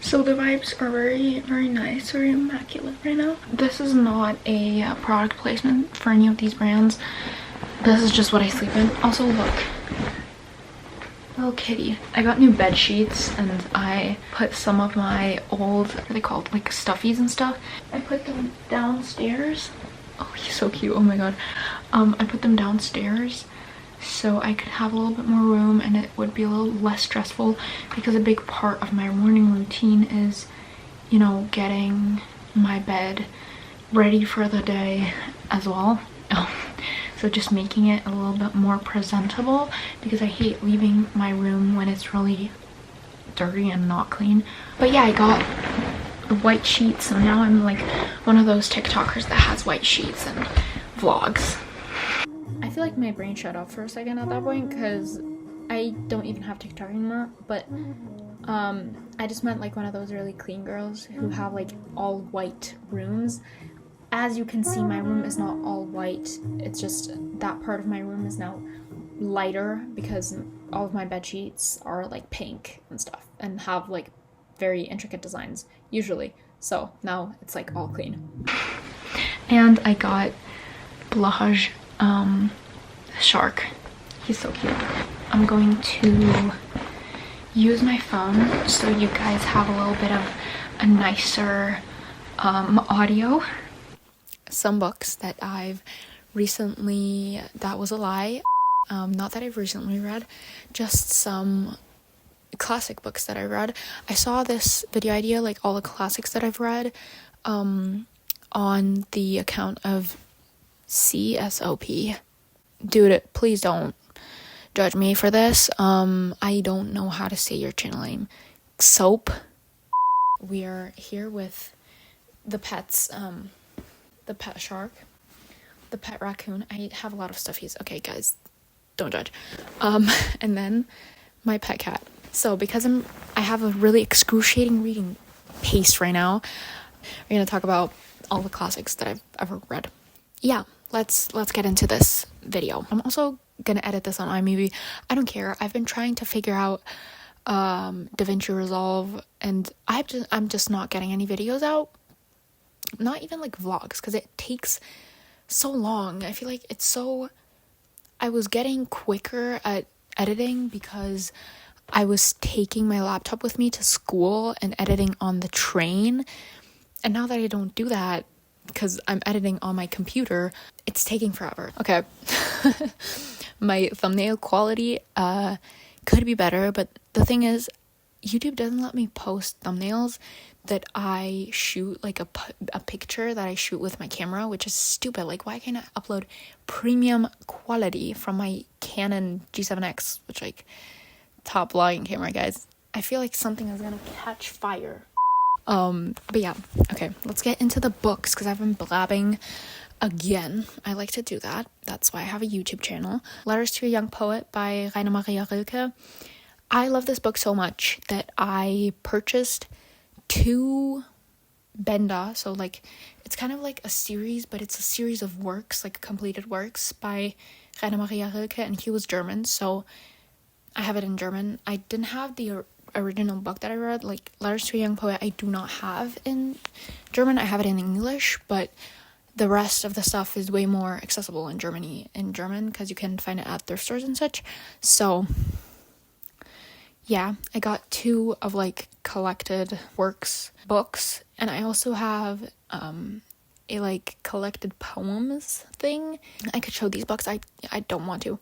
So the vibes are very, very nice, very immaculate right now. This is not a product placement for any of these brands. This is just what I sleep in. Also, look. Little kitty. I got new bed sheets and I put some of my old, what are they called? Like stuffies and stuff. I put them downstairs. Oh, he's so cute. Oh my god. I put them downstairs so I could have a little bit more room and it would be a little less stressful, because a big part of my morning routine is, you know, getting my bed ready for the day as well. So just making it a little bit more presentable, because I hate leaving my room when it's really dirty and not clean. But yeah, I got the white sheets, so now I'm like one of those TikTokers that has white sheets and vlogs. I feel like my brain shut off for a second at that point because I don't even have TikTok anymore, but I just meant like one of those really clean girls who have like all white rooms. As you can see, my room is not all white. It's just that part of my room is now lighter because all of my bed sheets are like pink and stuff and have like very intricate designs usually. So now it's like all clean. And I got Blush shark. He's so cute. I'm going to use my phone so you guys have a little bit of a nicer audio. Some books that I've recently, that was a lie, not that I've recently read, just some classic books that I read. I saw this video idea, like all the classics that I've read, on the account of CSOP. Dude, please don't judge me for this. I don't know how to say your channel name. Soap. We are here with the pets, the pet shark, the pet raccoon. I have a lot of stuffies. Okay, guys, don't judge. And then my pet cat. So because I have a really excruciating reading pace right now, we're gonna talk about all the classics that I've ever read. Yeah, let's get into this video. I'm also gonna edit this on iMovie. I don't care. I've been trying to figure out DaVinci Resolve, and I'm just not getting any videos out. Not even like vlogs, because it takes so long. I feel like I was getting quicker at editing because I was taking my laptop with me to school and editing on the train. And now that I don't do that, because I'm editing on my computer, it's taking forever. Okay. My thumbnail quality could be better, but the thing is, YouTube doesn't let me post thumbnails that I shoot, like a picture that I shoot with my camera, which is stupid. Like, why can't I upload premium quality from my Canon G7X, which, like, top vlogging camera, guys? I feel like something is gonna catch fire. But yeah, okay, let's get into the books, because I've been blabbing again. I like to do that. That's why I have a YouTube channel. Letters to a Young Poet by Rainer Maria Rilke. I love this book so much that I purchased 2 benda, so like it's kind of like a series, but it's a series of works, like completed works by Rainer Maria Rilke, and he was German, so I have it in German. I didn't have the original book that I read, like Letters to a Young Poet, I do not have in German. I have it in English, but the rest of the stuff is way more accessible in German, because you can find it at thrift stores and such. So yeah, I got 2 of like collected books, and I also have a like collected poems thing. I could show these books. I don't want to.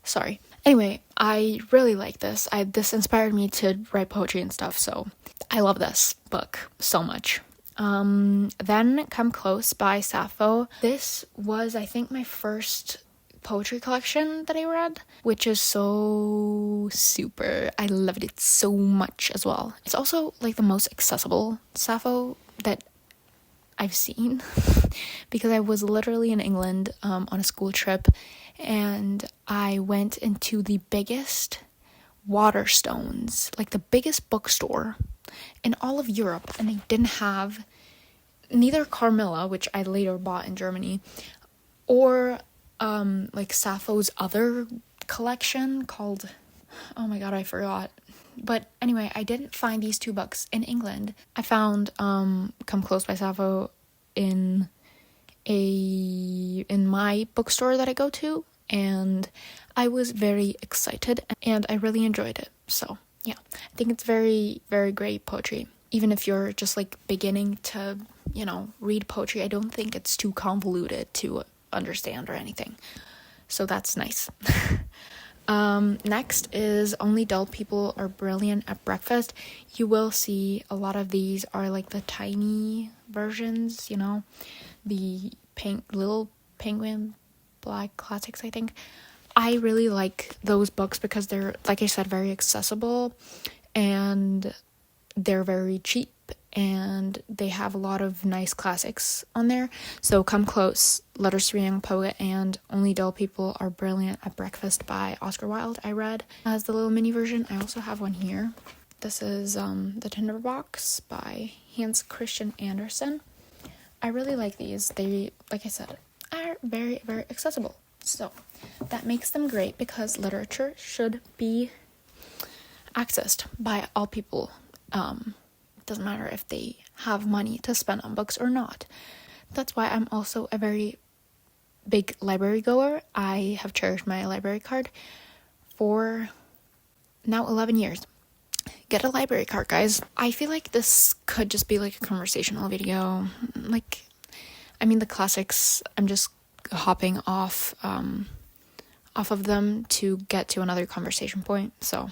Sorry. Anyway, I really like this. This inspired me to write poetry and stuff, so I love this book so much. Then Come Close by Sappho. This was, I think, my first poetry collection that I read, which is so super. I loved it so much as well. It's also like the most accessible Sappho that I've seen because I was literally in England on a school trip, and I went into the biggest Waterstones, like the biggest bookstore in all of Europe, and they didn't have neither Carmilla, which I later bought in Germany, or like Sappho's other collection called, oh my god, I forgot. But anyway, I didn't find these two books in England. I found Come Close by Sappho in my bookstore that I go to, and I was very excited and I really enjoyed it. So yeah, I think it's very, very great poetry. Even if you're just like beginning to, read poetry, I don't think it's too convoluted to understand or anything. So that's nice. Next is Only Dull People Are Brilliant at Breakfast. You will see a lot of these are like the tiny versions, the little penguin black classics, I think. I really like those books because they're, like I said, very accessible and they're very cheap and they have a lot of nice classics on there. So Come Close, Letters to a Young Poet, and Only Dull People Are Brilliant at Breakfast by Oscar Wilde I read as the little mini version. I also have one here. This is The Tinderbox by Hans Christian Andersen. I really like these. They, like I said, are very, very accessible. So that makes them great because literature should be accessed by all people. Doesn't matter if they have money to spend on books or not. That's why I'm also a very big library goer. I have cherished my library card for now 11 years. Get a library card, guys. I feel like this could just be like a conversational video. The classics, I'm just hopping off of them to get to another conversation point. So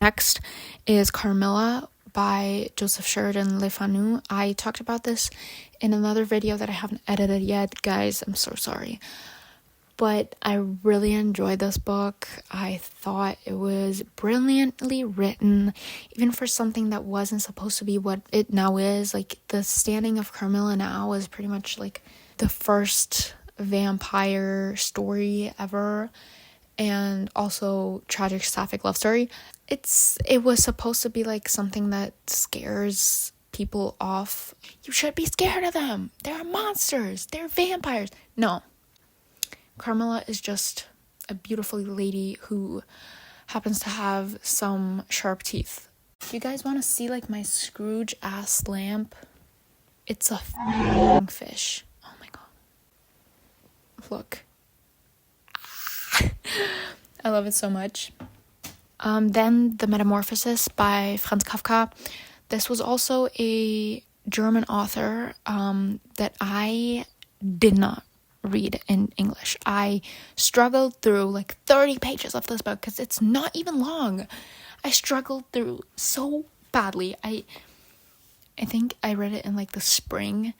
next is Carmilla by Joseph Sheridan Le Fanu. I talked about this in another video that I haven't edited yet, guys. I'm so sorry. But I really enjoyed this book. I thought it was brilliantly written, even for something that wasn't supposed to be what it now is. Like, the standing of Carmilla now is pretty much like the first vampire story ever, and also tragic sapphic love story. It was supposed to be like something that scares people off. You should be scared of them. They're monsters. They're vampires. No. Carmilla is just a beautiful lady who happens to have some sharp teeth. If you guys want to see like my Scrooge ass lamp, it's a fish. Oh my god. Look. I love it so much. Then The Metamorphosis by Franz Kafka. This was also a German author that I did not read in English. I struggled through like 30 pages of this book because it's not even long. I struggled through so badly. I think I read it in like the spring.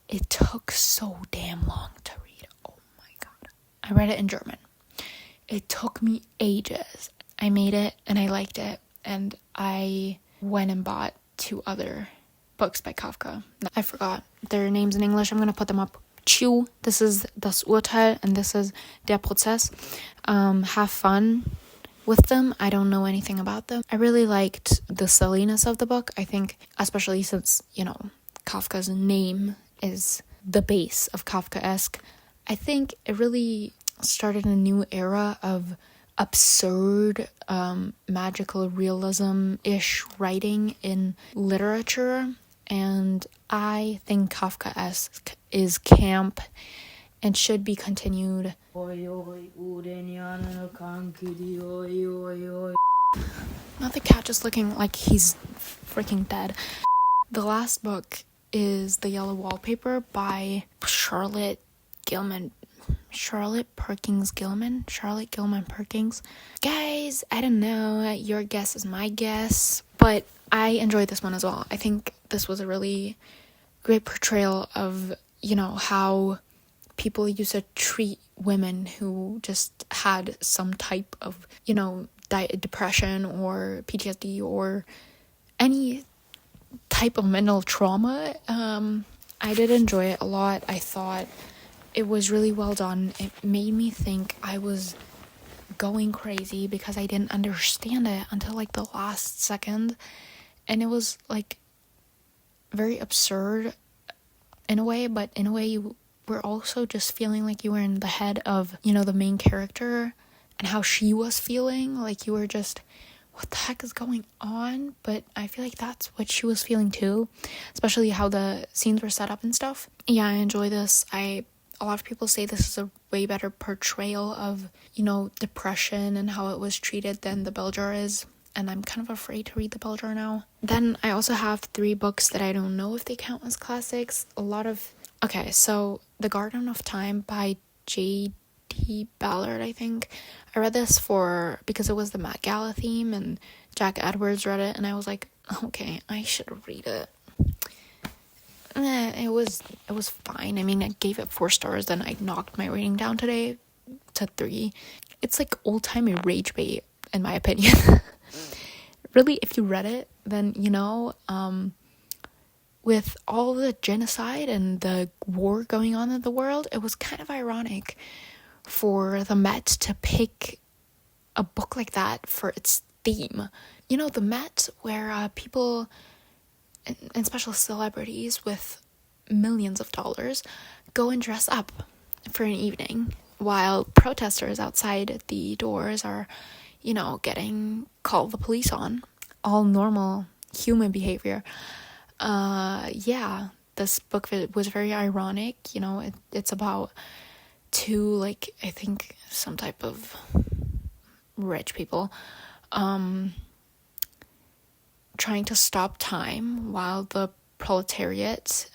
It took so damn long to read. Oh my god. I read it in German. It took me ages. I made it and I liked it, and I went and bought 2 other books by Kafka. I forgot their names in English. I'm gonna put them up. Chu, this is Das Urteil, and this is Der Prozess. Have fun with them. I don't know anything about them. I really liked the silliness of the book. I think, especially since, Kafka's name is the base of Kafkaesque, I think it really started a new era of absurd, magical realism-ish writing in literature, and I think Kafkaesque is camp and should be continued. Not the cat just looking like he's freaking dead. The last book is The Yellow Wallpaper by Charlotte Gilman Perkins. Guys, I don't know, your guess is my guess, but I enjoyed this one as well. I think this was a really great portrayal of, how people used to treat women who just had some type of, depression or PTSD or any type of mental trauma. I did enjoy it a lot. I thought it was really well done. It made me think I was going crazy because I didn't understand it until like the last second. And it was like very absurd in a way, but in a way you were also just feeling like you were in the head of, the main character and how she was feeling. Like you were just what the heck is going on? But I feel like that's what she was feeling too, especially how the scenes were set up and stuff. Yeah, I enjoy this. A lot of people say this is a way better portrayal of, depression and how it was treated than the bell jar is. And I'm kind of afraid to read the bell jar now. Then I also have 3 books that I don't know if they count as classics. Okay, so The Garden of Time by J.D. Ballard, I think. I read this because it was the Met Gala theme, and Jack Edwards read it, and I was like, okay, I should read it. It was fine. I mean, I gave it 4 stars, then I knocked my rating down today to 3. It's like old-timey rage bait, in my opinion. Really, if you read it, then, with all the genocide and the war going on in the world, it was kind of ironic for the Met to pick a book like that for its theme. The Met, where people and special celebrities with millions of dollars go and dress up for an evening, while protesters outside the doors are, getting called the police on. All normal human behavior. Yeah, this book was very ironic. It's about 2, I think some type of rich people trying to stop time while the proletariat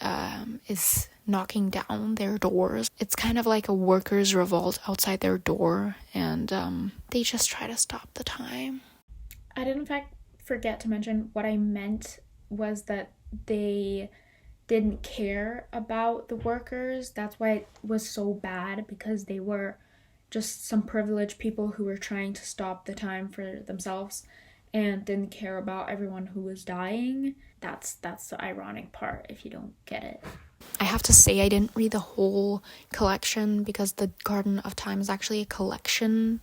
is knocking down their doors. It's kind of like a workers' revolt outside their door, and they just try to stop the time. I did in fact forget to mention what I meant was that they didn't care about the workers. That's why it was so bad, because they were just some privileged people who were trying to stop the time for themselves and didn't care about everyone who was dying. That's the ironic part, if you don't get it. I have to say I didn't read the whole collection, because The Garden of Time is actually a collection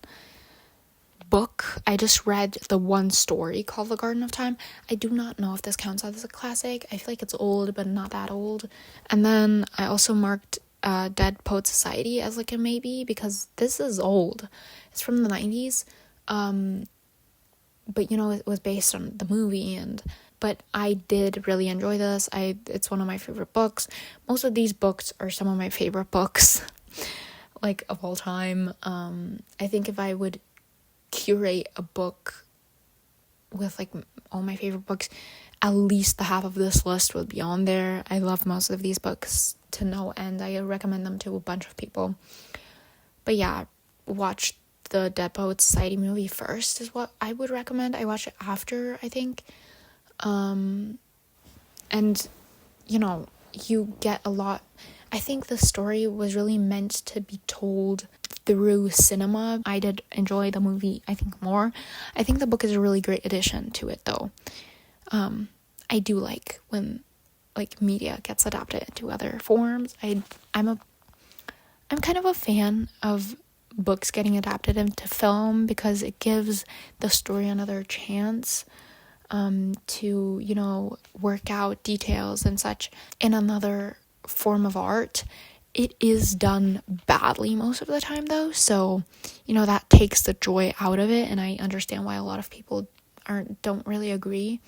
book. I just read the one story called The Garden of Time. I do not know if this counts as a classic. I feel like it's old, but not that old. And then I also marked Dead Poet Society as a maybe, because this is old. It's from the 90s. But it was based on the movie, but I did really enjoy this. It's one of my favorite books. Most of these books are some of my favorite books, of all time. I think if I would curate a book with all my favorite books, at least the half of this list would be on there. I love most of these books to no end. I recommend them to a bunch of people. But yeah, watch the Dead Poet Society movie first is what I would recommend. I watch it after, I think. And you get a lot. I think the story was really meant to be told through cinema. I did enjoy the movie, I think, more. I think the book is a really great addition to it, though. I do like when media gets adapted into other forms. I'm kind of a fan of books getting adapted into film, because it gives the story another chance to work out details and such in another form of art. It is done badly most of the time, though, so that takes the joy out of it, and I understand why a lot of people don't really agree,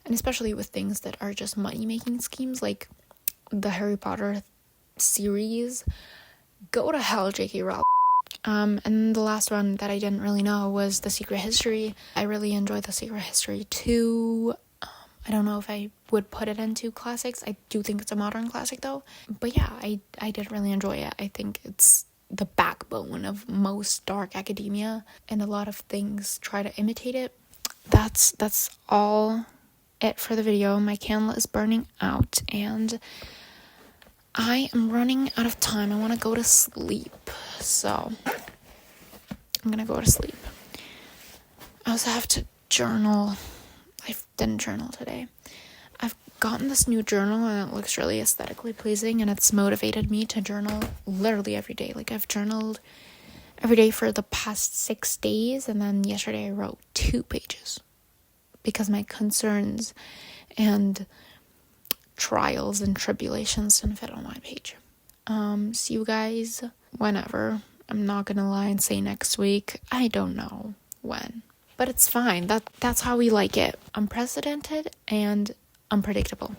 and especially with things that are just money-making schemes, like the Harry Potter series. Go to hell, J.K. Rowling. And the last one that I didn't really know was The Secret History. I really enjoyed The Secret History too. I don't know if I would put it into classics. I do think it's a modern classic, though. But yeah, I did really enjoy it. I think it's the backbone of most dark academia, and a lot of things try to imitate it. That's all it for the video. My candle is burning out, and I am running out of time. I want to go to sleep, so I'm gonna go to sleep. I also have to journal. I didn't journal today. I've gotten this new journal, and it looks really aesthetically pleasing, and it's motivated me to journal literally every day. I've journaled every day for the past 6 days, and then yesterday I wrote 2 pages because my concerns and trials and tribulations didn't fit on one page. See you guys whenever. I'm not gonna lie and say next week. I don't know when. but it's fine. That's how we like it. Unprecedented and unpredictable.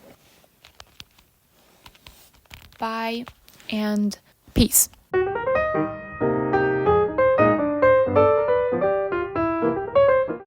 Bye and peace.